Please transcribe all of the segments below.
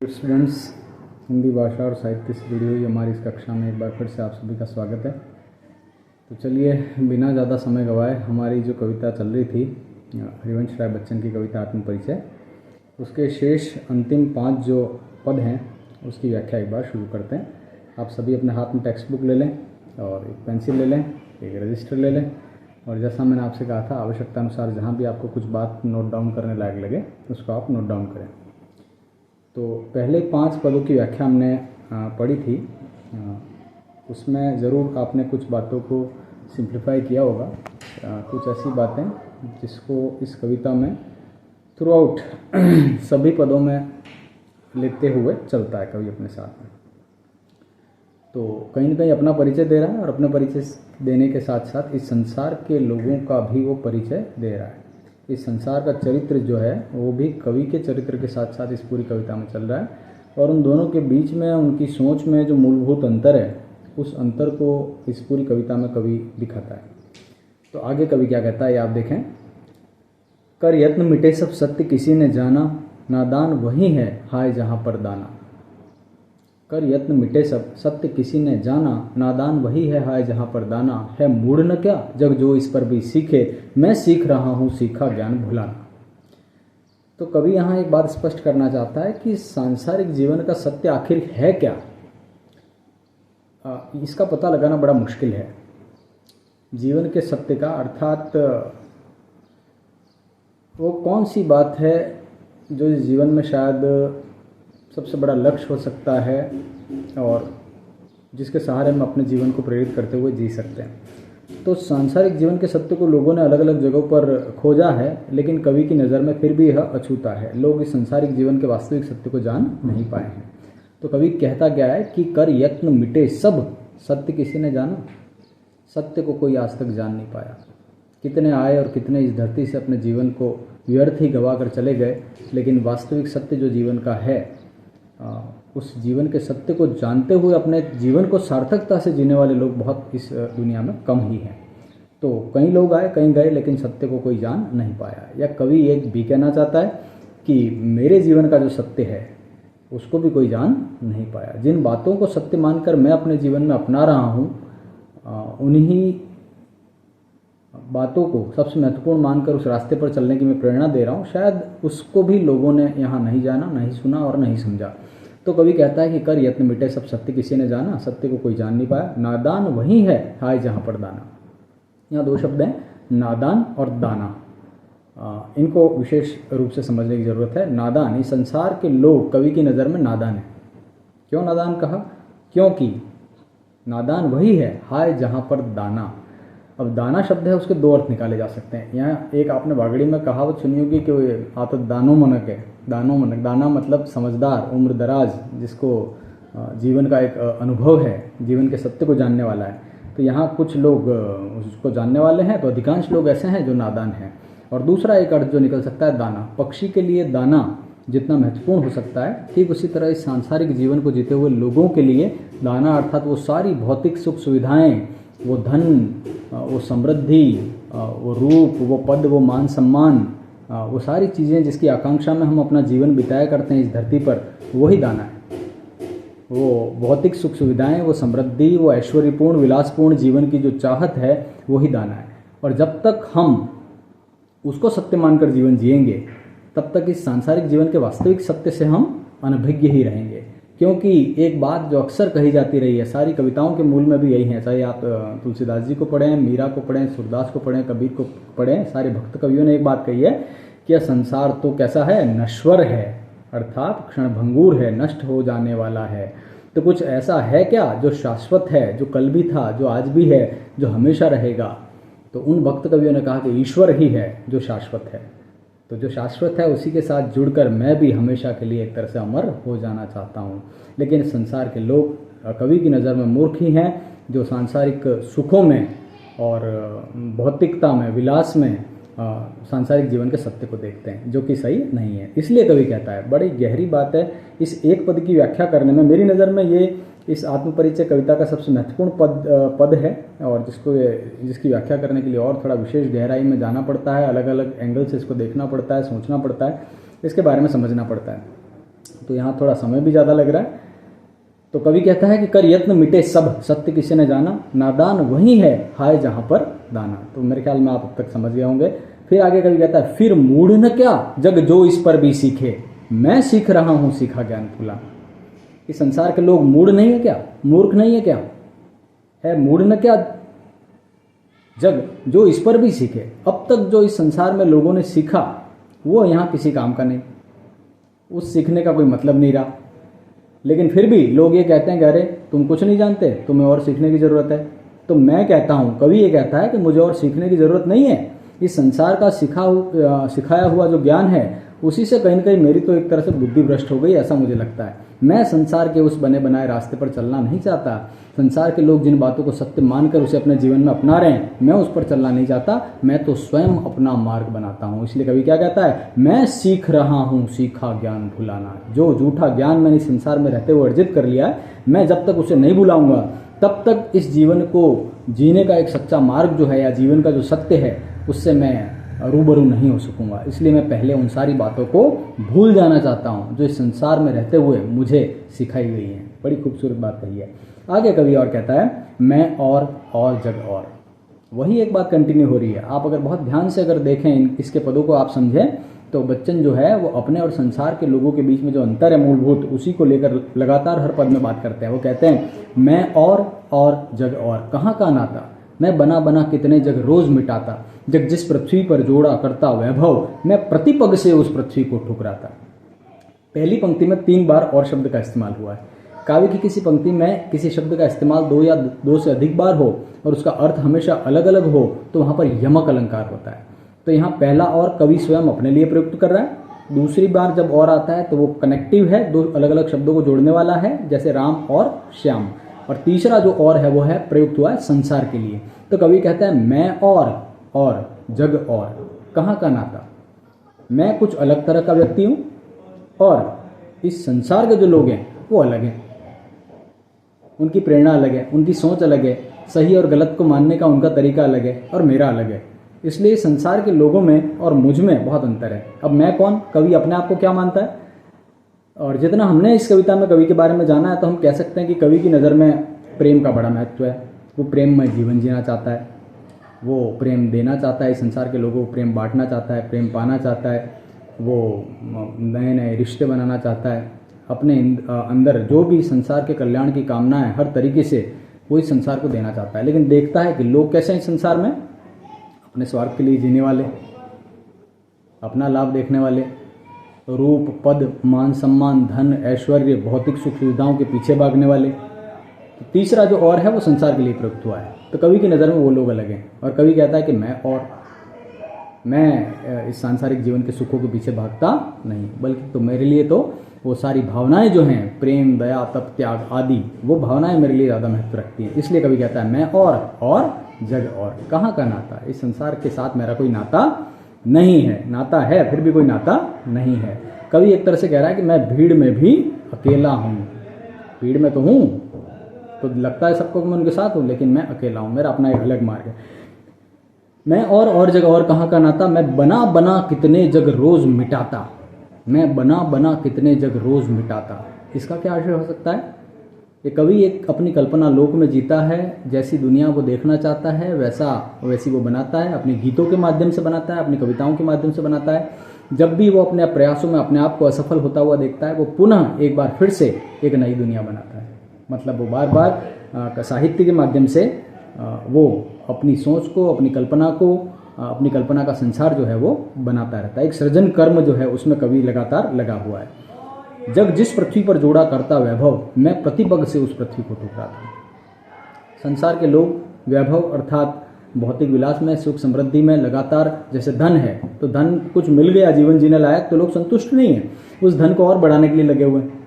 Students, Hindi भाषा और साहित्य से जुड़ी हुई हमारी इस कक्षा में एक बार फिर से आप सभी का स्वागत है। तो चलिए बिना ज़्यादा समय गवाए हमारी जो कविता चल रही थी हरिवंश राय बच्चन की कविता आत्म परिचय, उसके शेष अंतिम 5 जो पद हैं उसकी व्याख्या एक बार शुरू करते हैं। आप सभी अपने हाथ में टेक्स्ट बुक ले लें और एक पेंसिल ले लें, एक रजिस्टर ले लें और जैसा मैंने आपसे कहा था आवश्यकता अनुसार जहाँ भी आपको कुछ बात नोट डाउन करने लायक लगे उसको आप नोट डाउन करें। तो पहले 5 पदों की व्याख्या हमने पढ़ी थी, उसमें ज़रूर आपने कुछ बातों को सिंप्लीफाई किया होगा, कुछ ऐसी बातें जिसको इस कविता में थ्रू आउट सभी पदों में लेते हुए चलता है कवि अपने साथ में। तो कहीं ना कहीं अपना परिचय दे रहा है और अपना परिचय देने के साथ साथ इस संसार के लोगों का भी वो परिचय दे रहा है। इस संसार का चरित्र जो है वो भी कवि के चरित्र के साथ साथ इस पूरी कविता में चल रहा है और उन दोनों के बीच में उनकी सोच में जो मूलभूत अंतर है उस अंतर को इस पूरी कविता में कवि दिखाता है। तो आगे कवि क्या कहता है ये आप देखें। कर यत्न मिटे सब सत्य किसी ने जाना, नादान वही है हाय जहाँ पर दाना। कर यत्न मिटे सब सत्य किसी ने जाना, नादान वही है हाय जहाँ पर दाना। है मूढ़ न क्या जग जो इस पर भी सीखे, मैं सीख रहा हूँ सीखा ज्ञान भुलाना। तो कवि यहाँ एक बात स्पष्ट करना चाहता है कि सांसारिक जीवन का सत्य आखिर है क्या, इसका पता लगाना बड़ा मुश्किल है। जीवन के सत्य का अर्थात वो कौन सी बात है जो इस जीवन में शायद सबसे बड़ा लक्ष्य हो सकता है और जिसके सहारे हम अपने जीवन को प्रेरित करते हुए जी सकते हैं। तो सांसारिक जीवन के सत्य को लोगों ने अलग अलग जगहों पर खोजा है, लेकिन कवि की नज़र में फिर भी यह अछूता है। लोग इस सांसारिक जीवन के वास्तविक सत्य को जान नहीं पाए हैं। तो कवि कहता गया है कि कर यत्न मिटे सब सत्य किसी ने जाना, सत्य को कोई आज तक जान नहीं पाया। कितने आए और कितने इस धरती से अपने जीवन को व्यर्थ ही गवा कर चले गए, लेकिन वास्तविक सत्य जो जीवन का है उस जीवन के सत्य को जानते हुए अपने जीवन को सार्थकता से जीने वाले लोग बहुत इस दुनिया में कम ही हैं। तो कई लोग आए कहीं गए, लेकिन सत्य को कोई जान नहीं पाया। या कवि एक भी कहना चाहता है कि मेरे जीवन का जो सत्य है उसको भी कोई जान नहीं पाया। जिन बातों को सत्य मानकर मैं अपने जीवन में अपना रहा हूँ उन्हीं बातों को सबसे महत्वपूर्ण मानकर उस रास्ते पर चलने की मैं प्रेरणा दे रहा हूँ, शायद उसको भी लोगों ने यहाँ नहीं जाना, नहीं सुना और नहीं समझा। तो कवि कहता है कि कर यत्न मिटे सब सत्य किसी ने जाना, सत्य को कोई जान नहीं पाया। नादान वही है हाय जहाँ पर दाना। यहाँ 2 शब्द हैं, नादान और दाना। इनको विशेष रूप से समझने की जरूरत है। नादान, इस संसार के लोग कवि की नज़र में नादान है। क्यों नादान कहा? क्योंकि नादान वही है हाय जहाँ पर दाना। अब दाना शब्द है, उसके 2 अर्थ निकाले जा सकते हैं। यहाँ एक आपने बागड़ी में कहावत सुनी होगी कि आत दानो मनक है। दानो मनक, दाना मतलब समझदार, उम्र दराज, जिसको जीवन का एक अनुभव है, जीवन के सत्य को जानने वाला है। तो यहाँ कुछ लोग उसको जानने वाले हैं, तो अधिकांश लोग ऐसे हैं जो नादान हैं। और दूसरा एक अर्थ जो निकल सकता है दाना। पक्षी के लिए दाना जितना महत्वपूर्ण हो सकता है, ठीक उसी तरह इस सांसारिक जीवन को जीते हुए लोगों के लिए दाना अर्थात वो सारी भौतिक सुख सुविधाएं, वो धन, वो समृद्धि, वो रूप, वो पद, वो मान सम्मान, वो सारी चीज़ें जिसकी आकांक्षा में हम अपना जीवन बिताया करते हैं इस धरती पर, वही दाना है। वो भौतिक सुख सुविधाएं, वो समृद्धि, वो ऐश्वर्यपूर्ण विलासपूर्ण जीवन की जो चाहत है, वही दाना है। और जब तक हम उसको सत्य मानकर जीवन जिएंगे तब तक इस सांसारिक जीवन के वास्तविक सत्य से हम अनभिज्ञ ही रहेंगे। क्योंकि एक बात जो अक्सर कही जाती रही है, सारी कविताओं के मूल में भी यही है, चाहे आप तुलसीदास जी को पढ़ें, मीरा को पढ़ें, सूरदास को पढ़ें, कबीर को पढ़ें, सारे भक्त कवियों ने एक बात कही है कि यह संसार तो कैसा है, नश्वर है, अर्थात क्षणभंगुर है, नष्ट हो जाने वाला है। तो कुछ ऐसा है क्या जो शाश्वत है, जो कल भी था, जो आज भी है, जो हमेशा रहेगा? तो उन भक्त कवियों ने कहा कि ईश्वर ही है जो शाश्वत है। तो जो शाश्वत है उसी के साथ जुड़कर मैं भी हमेशा के लिए एक तरह से अमर हो जाना चाहता हूँ। लेकिन संसार के लोग कवि की नज़र में मूर्ख ही हैं, जो सांसारिक सुखों में और भौतिकता में, विलास में सांसारिक जीवन के सत्य को देखते हैं, जो कि सही नहीं है। इसलिए कवि कहता है, बड़ी गहरी बात है इस एक पद की व्याख्या करने में। मेरी नज़र में ये इस आत्मपरिचय कविता का सबसे महत्वपूर्ण पद है और जिसकी व्याख्या करने के लिए और थोड़ा विशेष गहराई में जाना पड़ता है, अलग अलग एंगल से इसको देखना पड़ता है, सोचना पड़ता है, इसके बारे में समझना पड़ता है। तो यहाँ थोड़ा समय भी ज़्यादा लग रहा है। तो कवि कहता है कि कर यत्न मिटे सब सत्य किसी ने जाना, नादान वही है हाय जहाँ पर दाना। तो मेरे ख्याल में आप अब तक समझ गए होंगे। फिर आगे कवि कहता है फिर मूढ़ न क्या जग जो इस पर भी सीखे, मैं सीख रहा हूँ सीखा ज्ञान फूला। इस संसार के लोग मूढ़ नहीं है क्या, मूर्ख नहीं है क्या, है मूढ़ न क्या जग जो इस पर भी सीखे। अब तक जो इस संसार में लोगों ने सीखा वो यहाँ किसी काम का नहीं, उस सीखने का कोई मतलब नहीं रहा। लेकिन फिर भी लोग ये कहते हैं कि अरे तुम कुछ नहीं जानते, तुम्हें और सीखने की ज़रूरत है। तो मैं कहता हूँ, कवि ये कहता है कि मुझे और सीखने की ज़रूरत नहीं है। इस संसार का सिखाया हुआ जो ज्ञान है उसी से कहीं ना कहीं मेरी तो एक तरह से बुद्धि भ्रष्ट हो गई, ऐसा मुझे लगता है। मैं संसार के उस बने बनाए रास्ते पर चलना नहीं चाहता। संसार के लोग जिन बातों को सत्य मानकर उसे अपने जीवन में अपना रहे हैं, मैं उस पर चलना नहीं चाहता। मैं तो स्वयं अपना मार्ग बनाता हूँ। इसलिए कवि क्या कहता है, मैं सीख रहा हूँ सीखा ज्ञान भुलाना। जो झूठा ज्ञान मैंने संसार में रहते हुए अर्जित कर लिया है, मैं जब तक उसे नहीं भुलाऊंगा तब तक इस जीवन को जीने का एक सच्चा मार्ग जो है या जीवन का जो सत्य है उससे मैं रूबरू नहीं हो सकूंगा। इसलिए मैं पहले उन सारी बातों को भूल जाना चाहता हूँ जो इस संसार में रहते हुए मुझे सिखाई गई हैं। बड़ी खूबसूरत बात कही है। आगे कवि और कहता है मैं और जग और। वही एक बात कंटिन्यू हो रही है। आप अगर बहुत ध्यान से अगर देखें इसके पदों को आप समझें तो बच्चन जो है वो अपने और संसार के लोगों के बीच में जो अंतर है मूलभूत, उसी को लेकर लगातार हर पद में बात करते हैं। वो कहते हैं मैं और जग और, कहाँ का नाता, मैं बना बना कितने जग रोज मिटाता, जग जिस पृथ्वी पर जोड़ा करता वैभव, मैं प्रतिपग से उस पृथ्वी को ठुकराता। पहली पंक्ति में 3 बार और शब्द का इस्तेमाल हुआ है। काव्य की किसी पंक्ति में किसी शब्द का इस्तेमाल 2 या 2 से अधिक बार हो और उसका अर्थ हमेशा अलग अलग हो तो वहां पर यमक अलंकार होता है। तो यहाँ पहला और कवि स्वयं अपने लिए प्रयुक्त कर रहा है। दूसरी बार जब और आता है तो वो कनेक्टिव है, 2 अलग अलग शब्दों को जोड़ने वाला है, जैसे राम और श्याम। और तीसरा जो और है वो है प्रयुक्त हुआ है संसार के लिए। तो कवि कहता है मैं और जग और, कहाँ का नाता, मैं कुछ अलग तरह का व्यक्ति हूं और इस संसार के जो लोग हैं वो अलग हैं, उनकी प्रेरणा अलग है, उनकी सोच अलग है, सही और गलत को मानने का उनका तरीका अलग है और मेरा अलग है। इसलिए संसार के लोगों में और मुझ में बहुत अंतर है। अब मैं कौन, कवि अपने आप को क्या मानता है, और जितना हमने इस कविता में कवि के बारे में जाना है तो हम कह सकते हैं कि कवि की नज़र में प्रेम का बड़ा महत्व है। वो प्रेम में जीवन जीना चाहता है, वो प्रेम देना चाहता है, इस संसार के लोगों को प्रेम बांटना चाहता है, प्रेम पाना चाहता है, वो नए नए रिश्ते बनाना चाहता है। अपने अंदर जो भी संसार के कल्याण की कामना है हर तरीके से वो इस संसार को देना चाहता है। लेकिन देखता है कि लोग कैसे हैं इस संसार में, अपने स्वार्थ के लिए जीने वाले, अपना लाभ देखने वाले, रूप पद मान सम्मान धन ऐश्वर्य भौतिक सुख सुविधाओं के पीछे भागने वाले। तो तीसरा जो और है वो संसार के लिए प्रयुक्त हुआ है। तो कवि की नज़र में वो लोग अलग हैं और कवि कहता है कि मैं इस सांसारिक जीवन के सुखों के पीछे भागता नहीं, बल्कि तो मेरे लिए तो वो सारी भावनाएं जो हैं प्रेम दया तप त्याग आदि, वो भावनाएं मेरे लिए ज़्यादा महत्व रखती हैं। इसलिए कवि कहता है मैं और जग और, कहाँ का नाता, इस संसार के साथ मेरा कोई नाता नहीं है, नाता है फिर भी कोई नाता नहीं है। कवि एक तरह से कह रहा है कि मैं भीड़ में भी अकेला हूँ, भीड़ में तो हूँ तो लगता है सबको कि मैं उनके साथ हूँ, लेकिन मैं अकेला हूँ, मेरा अपना एक अलग मार्ग है। मैं और जग और, कहाँ का नाता, मैं बना बना कितने जग रोज मिटाता, मैं बना बना कितने जग रोज मिटाता। इसका क्या आशय हो सकता है, ये कवि एक अपनी कल्पना लोक में जीता है, जैसी दुनिया वो देखना चाहता है वैसी वो बनाता है, अपने गीतों के माध्यम से बनाता है, अपनी कविताओं के माध्यम से बनाता है। जब भी वो अपने प्रयासों में अपने आप को असफल होता हुआ देखता है, वो पुनः एक बार फिर से एक नई दुनिया बनाता है। मतलब वो बार बार साहित्य के माध्यम से वो अपनी सोच को, अपनी कल्पना का संसार जो है वो बनाता रहता है। एक सृजन कर्म जो है उसमें कवि लगातार लगा हुआ है। जग जिस पृथ्वी पर जोड़ा करता वैभव, मैं प्रतिपग से उस पृथ्वी को ठुकराता। संसार के लोग वैभव अर्थात भौतिक विलास में, सुख समृद्धि में लगातार, जैसे धन है तो धन कुछ मिल गया जीवन जीने लायक तो लोग संतुष्ट नहीं है, उस धन को और बढ़ाने के लिए लगे हुए हैं।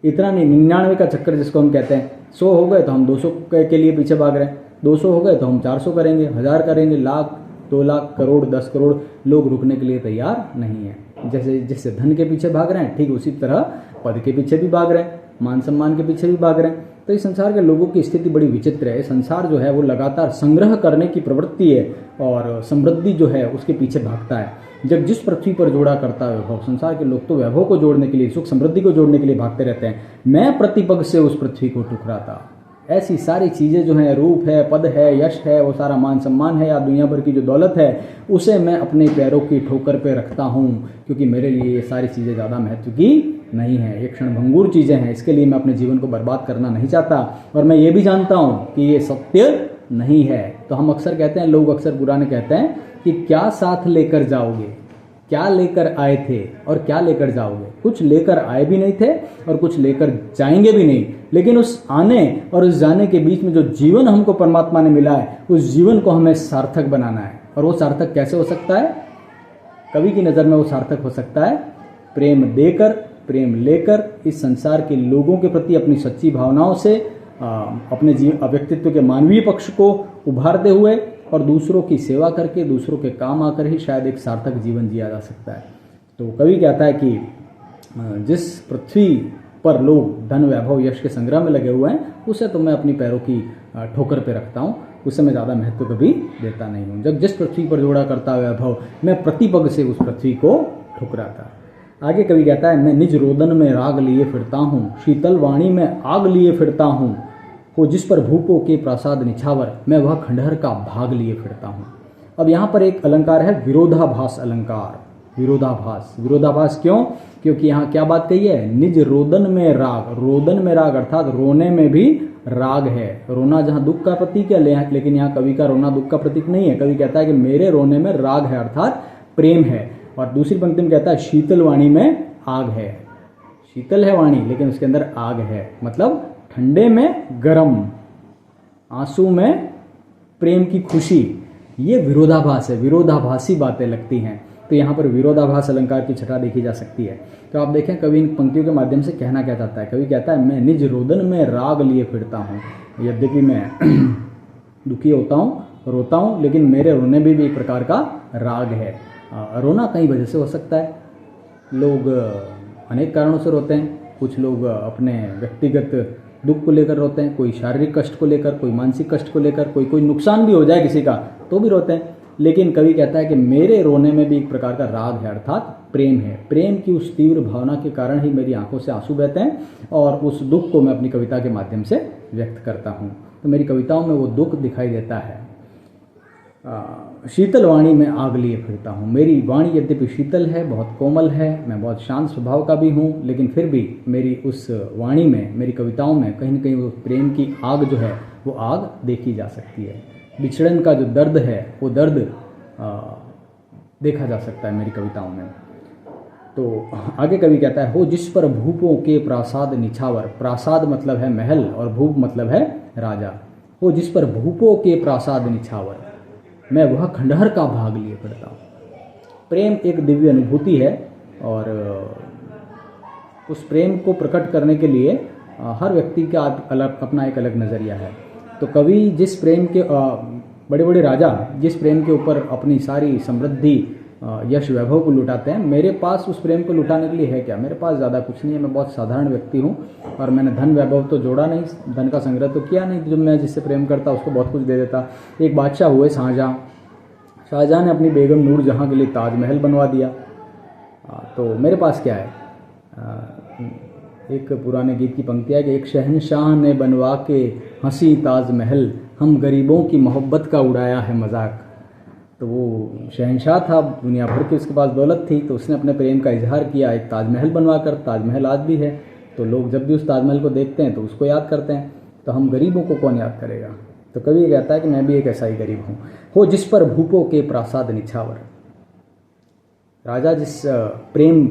इतना नहीं, 99 का चक्कर जिसको हम कहते हैं, 100 हो गए तो हम 200 के लिए पीछे भाग रहे हैं, 200 हो गए तो हम 400 करेंगे, 1000 करेंगे, लाख 2 लाख करोड़ 10 करोड़, लोग रुकने के लिए तैयार नहीं है। जैसे धन के पीछे भाग रहे हैं ठीक उसी तरह पद के पीछे भी भाग रहे हैं, मान सम्मान के पीछे भी भाग रहे हैं। तो इस संसार के लोगों की स्थिति बड़ी विचित्र है। संसार जो है वो लगातार संग्रह करने की प्रवृत्ति है और समृद्धि जो है उसके पीछे भागता है। जब जिस पृथ्वी पर जोड़ा करता है वैभव, संसार के लोग तो वैभव को जोड़ने के लिए, सुख समृद्धि को जोड़ने के लिए भागते रहते हैं, मैं प्रतिपग से उस पृथ्वी को ठुकराता। ऐसी सारी चीज़ें जो हैं, रूप है, पद है, यश है, वो सारा मान सम्मान है या दुनिया भर की जो दौलत है, उसे मैं अपने पैरों की ठोकर पे रखता हूँ, क्योंकि मेरे लिए ये सारी चीज़ें ज़्यादा महत्व की नहीं है, ये क्षणभंगुर चीज़ें हैं। इसके लिए मैं अपने जीवन को बर्बाद करना नहीं चाहता, और मैं ये भी जानता हूँ कि ये सत्य नहीं है। तो हम अक्सर कहते हैं, लोग अक्सर पुराने कहते हैं कि क्या साथ लेकर जाओगे, क्या लेकर आए थे और क्या लेकर जाओगे। कुछ लेकर आए भी नहीं थे और कुछ लेकर जाएंगे भी नहीं, लेकिन उस आने और उस जाने के बीच में जो जीवन हमको परमात्मा ने मिला है, उस जीवन को हमें सार्थक बनाना है। और वो सार्थक कैसे हो सकता है? कवि की नज़र में वो सार्थक हो सकता है प्रेम देकर, प्रेम लेकर, इस संसार के लोगों के प्रति अपनी सच्ची भावनाओं से अपने व्यक्तित्व के मानवीय पक्ष को उभारते हुए और दूसरों की सेवा करके, दूसरों के काम आकर ही शायद एक सार्थक जीवन जिया जा सकता है। तो कवि कहता है कि जिस पृथ्वी पर लोग धन, वैभव, यश के संग्रह में लगे हुए हैं, उसे तो मैं अपनी पैरों की ठोकर पे रखता हूँ, उसे मैं ज़्यादा महत्व कभी देता नहीं हूँ। जब जिस पृथ्वी पर जोड़ा करता वैभव, मैं प्रतिपग से उस पृथ्वी को ठुकराता। आगे कवि कहता है, मैं निज रोदन में राग लिए फिरता हूँ, शीतल वाणी में आग लिए फिरता हूँ, हो जिस पर भूपों के प्रासाद निछावर, मैं वह खंडहर का भाग लिए फिरता हूँ। अब यहाँ पर एक अलंकार है विरोधाभास अलंकार। विरोधाभास, विरोधाभास क्यों? क्योंकि यहाँ क्या बात कही है? निज रोदन में राग, रोदन में राग अर्थात रोने में भी राग है। रोना जहाँ दुख का प्रतीक है, लेकिन यहाँ कवि का रोना दुख का प्रतीक नहीं है। कवि कहता है कि मेरे रोने में राग है अर्थात प्रेम है। और दूसरी पंक्ति में कहता है शीतल वाणी में आग है। शीतल है वाणी लेकिन उसके अंदर आग है, मतलब ठंडे में गरम, आंसू में प्रेम की खुशी। ये विरोधाभास है, विरोधाभासी बातें लगती हैं। तो यहाँ पर विरोधाभास अलंकार की छटा देखी जा सकती है। तो आप देखें कवि इन पंक्तियों के माध्यम से कहना क्या चाहता है। कवि कहता है, मैं निज रोदन में राग लिए फिरता हूँ। यद्यपि मैं दुखी होता हूँ, रोता हूँ, लेकिन मेरे रोने में भी एक प्रकार का राग है। रोना कई वजह से हो सकता है। लोग अनेक कारणों से रोते हैं। कुछ लोग अपने व्यक्तिगत दुख को लेकर रोते हैं, कोई शारीरिक कष्ट को लेकर, कोई मानसिक कष्ट को लेकर, कोई नुकसान भी हो जाए किसी का तो भी रोते हैं। लेकिन कवि कहता है कि मेरे रोने में भी एक प्रकार का राग है अर्थात प्रेम है। प्रेम की उस तीव्र भावना के कारण ही मेरी आंखों से आंसू बहते हैं और उस दुख को मैं अपनी कविता के माध्यम से व्यक्त करता हूँ। तो मेरी कविताओं में वो दुख दिखाई देता है। शीतल वाणी में आग लिए फिरता हूँ। मेरी वाणी यद्यपि शीतल है, बहुत कोमल है, मैं बहुत शांत स्वभाव का भी हूँ, लेकिन फिर भी मेरी उस वाणी में, मेरी कविताओं में कहीं न कहीं वो प्रेम की आग जो है वो आग देखी जा सकती है। बिछड़न का जो दर्द है वो दर्द देखा जा सकता है मेरी कविताओं में। तो आगे कवि कहता है, हो जिस पर भूपों के प्रासाद निछावर। प्रासाद मतलब है महल और भूप मतलब है राजा। हो जिस पर भूपों के प्रासाद निछावर, मैं वह खंडहर का भाग लिए फिरता हूँ। प्रेम एक दिव्य अनुभूति है और उस प्रेम को प्रकट करने के लिए हर व्यक्ति का अपना एक अलग नज़रिया है। तो कवि जिस प्रेम के बड़े बड़े राजा जिस प्रेम के ऊपर अपनी सारी समृद्धि, यश, वैभव को लुटाते हैं, मेरे पास उस प्रेम को लुटाने के लिए है क्या? मेरे पास ज़्यादा कुछ नहीं है। मैं बहुत साधारण व्यक्ति हूँ और मैंने धन वैभव तो जोड़ा नहीं, धन का संग्रह तो किया नहीं। जो मैं जिससे प्रेम करता उसको बहुत कुछ दे देता। एक बादशाह हुए शाहजहाँ। शाहजहाँ ने अपनी बेगम नूरजहाँ के लिए ताजमहल बनवा दिया। तो मेरे पास क्या है? एक पुराने गीत की पंक्ति है कि एक शहंशाह ने बनवा के हंसी ताजमहल, हम गरीबों की मोहब्बत का उड़ाया है मजाक। तो वो शहंशाह था, दुनिया भर की उसके पास दौलत थी, तो उसने अपने प्रेम का इजहार किया एक ताजमहल बनवाकर। ताजमहल आज भी है, तो लोग जब भी उस ताजमहल को देखते हैं तो उसको याद करते हैं। तो हम गरीबों को कौन याद करेगा? तो कवि ये कहता है कि मैं भी एक ऐसा ही गरीब हूँ। हो जिस पर भूपों के प्रासाद निछावर। राजा जिस प्रेम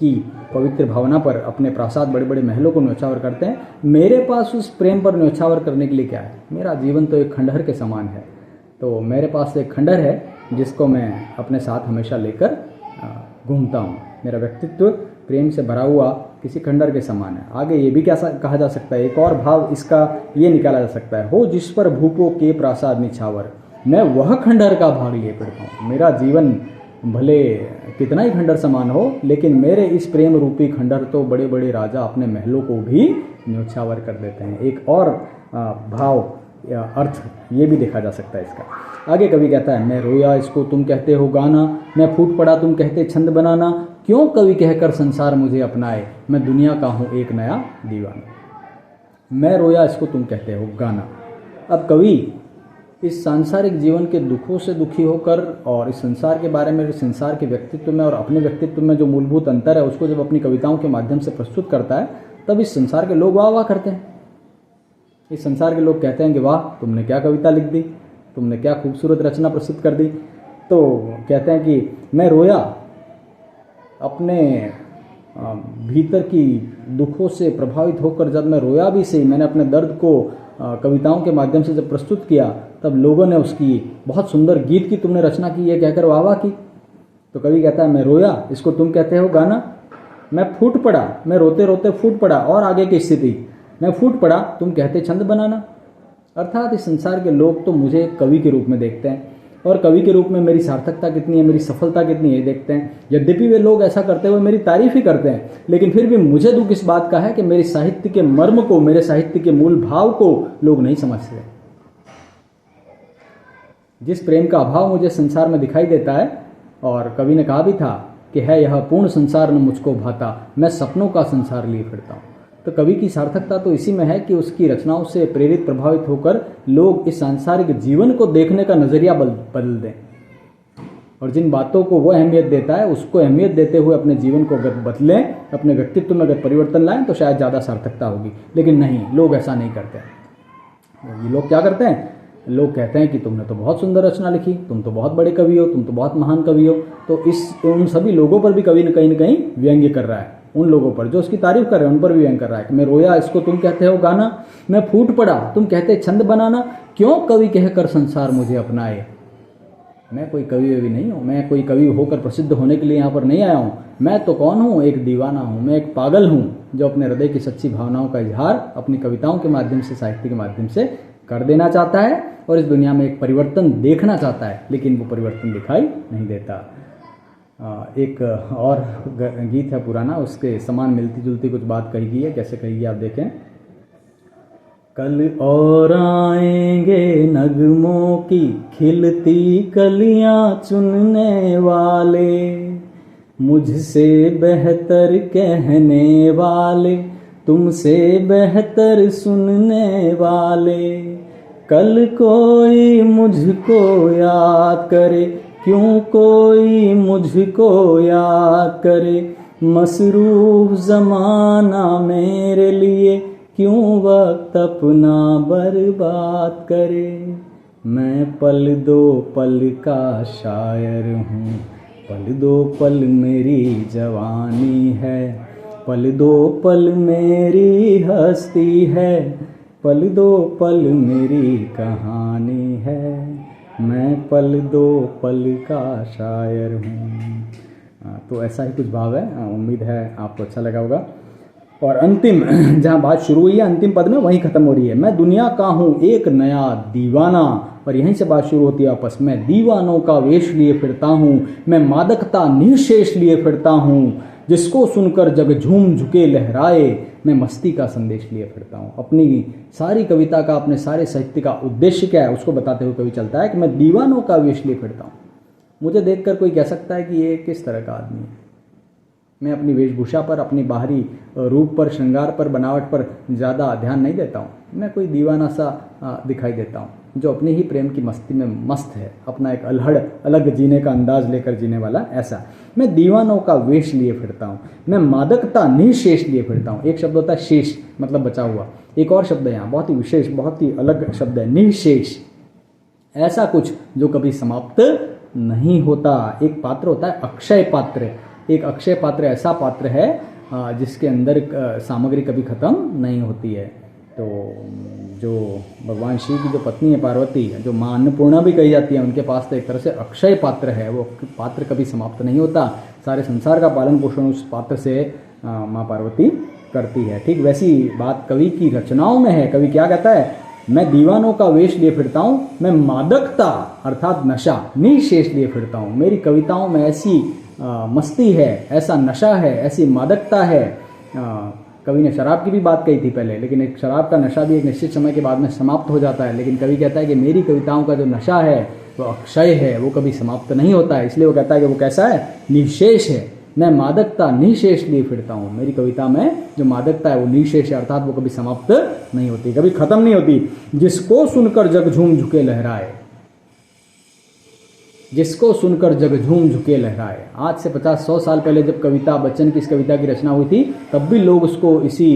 की पवित्र भावना पर अपने प्रासाद, बड़े बड़े महलों को न्योछावर करते हैं, मेरे पास उस प्रेम पर न्योछावर करने के लिए क्या है? मेरा जीवन तो एक खंडहर के समान है। तो मेरे पास एक खंडहर है जिसको मैं अपने साथ हमेशा लेकर घूमता हूँ। मेरा व्यक्तित्व प्रेम से भरा हुआ किसी खंडहर के समान है। आगे ये भी क्या कहा जा सकता है, एक और भाव इसका ये निकाला जा सकता है, हो जिस पर भूपों के प्रासाद निछावर, मैं वह खंडहर का भाग लिए फिरता हूँ। मेरा जीवन भले कितना ही खंडहर समान हो, लेकिन मेरे इस प्रेम रूपी खंडहर तो बड़े बड़े राजा अपने महलों को भी न्योछावर कर देते हैं। एक और भाव अर्थ ये भी देखा जा सकता है इसका। आगे कवि कहता है, मैं रोया इसको तुम कहते हो गाना, मैं फूट पड़ा तुम कहते छंद बनाना, क्यों कवि कहकर संसार मुझे अपनाए, मैं दुनिया का हूँ एक नया दीवाना। मैं रोया इसको तुम कहते हो गाना। अब कवि इस सांसारिक जीवन के दुखों से दुखी होकर और इस संसार के बारे में, संसार के व्यक्तित्व में और अपने व्यक्तित्व में जो मूलभूत अंतर है उसको जब अपनी कविताओं के माध्यम से प्रस्तुत करता है, तब इस संसार के लोग वाह वाह करते हैं। इस संसार के लोग कहते हैं कि वाह तुमने क्या कविता लिख दी, तुमने क्या खूबसूरत रचना प्रस्तुत कर दी। तो कहते हैं कि मैं रोया अपने भीतर की दुखों से प्रभावित होकर, जब मैं रोया भी सही, मैंने अपने दर्द को कविताओं के माध्यम से जब प्रस्तुत किया, तब लोगों ने उसकी बहुत सुंदर गीत की तुमने रचना की, ये कहकर वाह वाह की। तो कवि कहता है, मैं रोया इसको तुम कहते हो गाना, मैं फूट पड़ा, मैं रोते रोते फूट पड़ा, और आगे की स्थिति, मैं फूट पड़ा तुम कहते छंद बनाना। अर्थात इस संसार के लोग तो मुझे कवि के रूप में देखते हैं, और कवि के रूप में मेरी सार्थकता कितनी है, मेरी सफलता कितनी है देखते हैं। यद्यपि वे लोग ऐसा करते हुए मेरी तारीफ ही करते हैं, लेकिन फिर भी मुझे दुख इस बात का है कि मेरे साहित्य के मर्म को, मेरे साहित्य के मूल भाव को लोग नहीं समझते। जिस प्रेम का अभाव मुझे संसार में दिखाई देता है, और कवि ने कहा भी था कि है यह पूर्ण संसार न मुझको भाता, मैं सपनों का संसार लिए फिरता हूँ। तो कवि की सार्थकता तो इसी में है कि उसकी रचनाओं से प्रेरित प्रभावित होकर लोग इस सांसारिक जीवन को देखने का नजरिया बदल दें, और जिन बातों को वो अहमियत देता है उसको अहमियत देते हुए अपने जीवन को अगर बदलें, अपने व्यक्तित्व में अगर परिवर्तन लाएं, तो शायद ज़्यादा सार्थकता होगी। लेकिन नहीं, लोग ऐसा नहीं करते। ये लोग क्या करते हैं, लोग कहते हैं कि तुमने तो बहुत सुंदर रचना लिखी, तुम तो बहुत बड़े कवि हो, तुम तो बहुत महान कवि हो। तो उन सभी लोगों पर भी कवि न कहीं व्यंग्य कर रहा है। उन लोगों पर जो उसकी तारीफ कर रहे हैं उन पर भी व्यंग कर रहा है कि मैं रोया इसको तुम कहते हो गाना, मैं फूट पड़ा तुम कहते छंद बनाना, क्यों कवि कहकर संसार मुझे अपनाए। मैं कोई कवि ववि नहीं हूँ, मैं कोई कवि होकर प्रसिद्ध होने के लिए यहाँ पर नहीं आया हूँ। मैं तो कौन हूँ, एक दीवाना हूँ, मैं एक पागल हूँ जो अपने हृदय की सच्ची भावनाओं का इजहार अपनी कविताओं के माध्यम से, साहित्य के माध्यम से कर देना चाहता है, और इस दुनिया में एक परिवर्तन देखना चाहता है, लेकिन वो परिवर्तन दिखाई नहीं देता। एक और गीत है पुराना, उसके समान मिलती जुलती कुछ बात कही गई है। कैसे कही गई आप देखें। कल और आएंगे नगमों की खिलती कलियां चुनने वाले, मुझसे बेहतर कहने वाले, तुमसे बेहतर सुनने वाले। कल कोई मुझको याद करे, क्यों कोई मुझको याद करे, मसरूफ ज़माना मेरे लिए क्यों वक्त अपना बर्बाद करे। मैं पल दो पल का शायर हूँ, पल दो पल मेरी जवानी है, पल दो पल मेरी हस्ती है, पल दो पल मेरी कहानी है, मैं पल दो पल का शायर हूँ। तो ऐसा ही कुछ भाव है। उम्मीद है आपको अच्छा लगा होगा। और अंतिम जहाँ बात शुरू हुई है, अंतिम पद में वहीं ख़त्म हो रही है। मैं दुनिया का हूँ एक नया दीवाना, और यहीं से बात शुरू होती है वापस। मैं दीवानों का वेश लिए फिरता हूँ, मैं मादकता निःशेष लिए फिरता हूँ, जिसको सुनकर जग झूम झुके लहराए, मैं मस्ती का संदेश लिए फिरता हूँ। अपनी सारी कविता का, अपने सारे साहित्य का उद्देश्य क्या है उसको बताते हुए कवि चलता है कि मैं दीवानों का वेश लिए फिरता हूँ। मुझे देखकर कोई कह सकता है कि ये किस तरह का आदमी है। मैं अपनी वेशभूषा पर, अपनी बाहरी रूप पर, श्रृंगार पर, बनावट पर ज़्यादा ध्यान नहीं देता हूँ। मैं कोई दीवाना सा दिखाई देता हूँ जो अपनी ही प्रेम की मस्ती में मस्त है, अपना एक अलग जीने का अंदाज लेकर जीने वाला। ऐसा मैं दीवानों का वेश लिए फिरता हूँ, मैं मादकता निःशेष लिए फिरता हूँ। एक शब्द होता है शेष, मतलब बचा हुआ। एक और शब्द है यहाँ बहुत ही विशेष, बहुत ही अलग शब्द है, निःशेष। ऐसा कुछ जो कभी समाप्त नहीं होता। एक पात्र होता है अक्षय पात्र। एक अक्षय पात्र ऐसा पात्र है जिसके अंदर सामग्री कभी खत्म नहीं होती है। तो जो भगवान शिव की जो पत्नी है पार्वती, जो माँ अन्नपूर्णा भी कही जाती है, उनके पास तो एक तरह से अक्षय पात्र है। वो पात्र कभी समाप्त नहीं होता। सारे संसार का पालन पोषण उस पात्र से माँ पार्वती करती है। ठीक वैसी बात कवि की रचनाओं में है। कवि क्या कहता है, मैं दीवानों का वेश लिए फिरता हूँ, मैं मादकता अर्थात नशा निःशेष लिए फिरता हूँ। मेरी कविताओं में ऐसी मस्ती है, ऐसा नशा है, ऐसी मादकता है कवि ने शराब की भी बात कही थी पहले, लेकिन एक शराब का नशा भी एक निश्चित समय के बाद में समाप्त हो जाता है। लेकिन कवि कहता है कि मेरी कविताओं का जो नशा है वो अक्षय है, वो कभी समाप्त नहीं होता है। इसलिए वो कहता है कि वो कैसा है, निशेष है। मैं मादकता निशेष लिए फिरता हूँ। मेरी कविता में जो मादकता है वो निशेष है, अर्थात वो कभी समाप्त नहीं होती, कभी खत्म नहीं होती। जिसको सुनकर जग झूम झुके लहराए, जिसको सुनकर जग झूम झुके लहराए। आज से 50-100 साल पहले जब कविता बच्चन की इस कविता की रचना हुई थी, तब भी लोग उसको इसी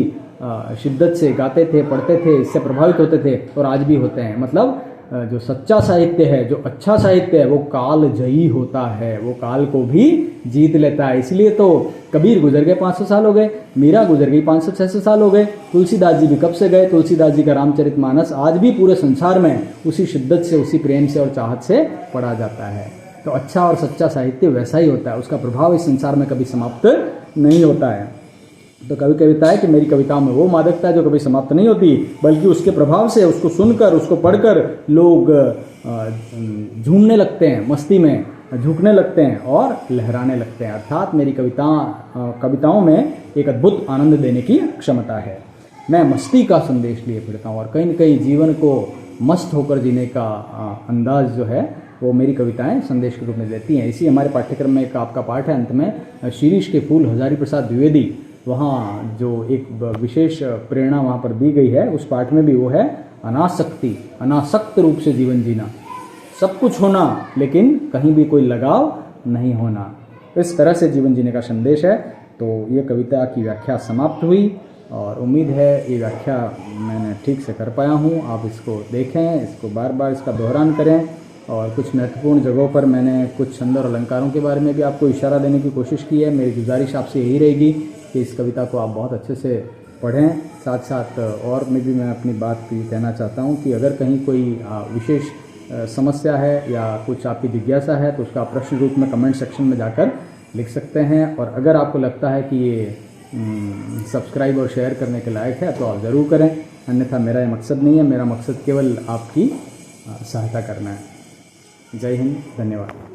शिद्दत से गाते थे, पढ़ते थे, इससे प्रभावित होते थे, और आज भी होते हैं। मतलब जो सच्चा साहित्य है, जो अच्छा साहित्य है, वो काल जयी होता है, वो काल को भी जीत लेता है। इसलिए तो कबीर गुजर गए 500 साल हो गए, मीरा गुजर गई 500-600 साल हो गए, तुलसीदास जी भी कब से गए। तुलसीदास जी का रामचरितमानस आज भी पूरे संसार में उसी शिद्दत से, उसी प्रेम से और चाहत से पढ़ा जाता है। तो अच्छा और सच्चा साहित्य वैसा ही होता है, उसका प्रभाव इस संसार में कभी समाप्त नहीं होता है। तो कवि कविता है कि मेरी कविताओं में वो मादकता है जो कभी समाप्त नहीं होती, बल्कि उसके प्रभाव से, उसको सुनकर, उसको पढ़कर लोग झूमने लगते हैं, मस्ती में झुकने लगते हैं और लहराने लगते हैं। अर्थात मेरी कविताओं में एक अद्भुत आनंद देने की क्षमता है। मैं मस्ती का संदेश लिए फिरता हूँ और कहीं न कहीं जीवन को मस्त होकर जीने का अंदाज जो है वो मेरी कविताएं संदेश के रूप में देती हैं। इसी हमारे पाठ्यक्रम में एक आपका पाठ है अंत में, शीरीष के फूल हजारी प्रसाद द्विवेदी, वहाँ जो एक विशेष प्रेरणा वहाँ पर दी गई है, उस पाठ में भी वो है अनासक्ति, अनासक्त रूप से जीवन जीना, सब कुछ होना लेकिन कहीं भी कोई लगाव नहीं होना। इस तरह से जीवन जीने का संदेश है। तो ये कविता की व्याख्या समाप्त हुई और उम्मीद है ये व्याख्या मैंने ठीक से कर पाया हूँ। आप इसको देखें, इसको बार बार इसका दोहरान करें, और कुछ महत्वपूर्ण जगहों पर मैंने कुछ छंद और अलंकारों के बारे में भी आपको इशारा देने की कोशिश की है। मेरी गुजारिश आपसे यही रहेगी कि इस कविता को आप बहुत अच्छे से पढ़ें। साथ साथ और में भी मैं अपनी बात ये कहना चाहता हूँ कि अगर कहीं कोई विशेष समस्या है या कुछ आपकी जिज्ञासा है तो उसका प्रश्न रूप में कमेंट सेक्शन में जाकर लिख सकते हैं। और अगर आपको लगता है कि ये सब्सक्राइब और शेयर करने के लायक है तो आप ज़रूर करें, अन्यथा मेरा ये मकसद नहीं है। मेरा मकसद केवल आपकी सहायता करना है। जय हिंद, धन्यवाद।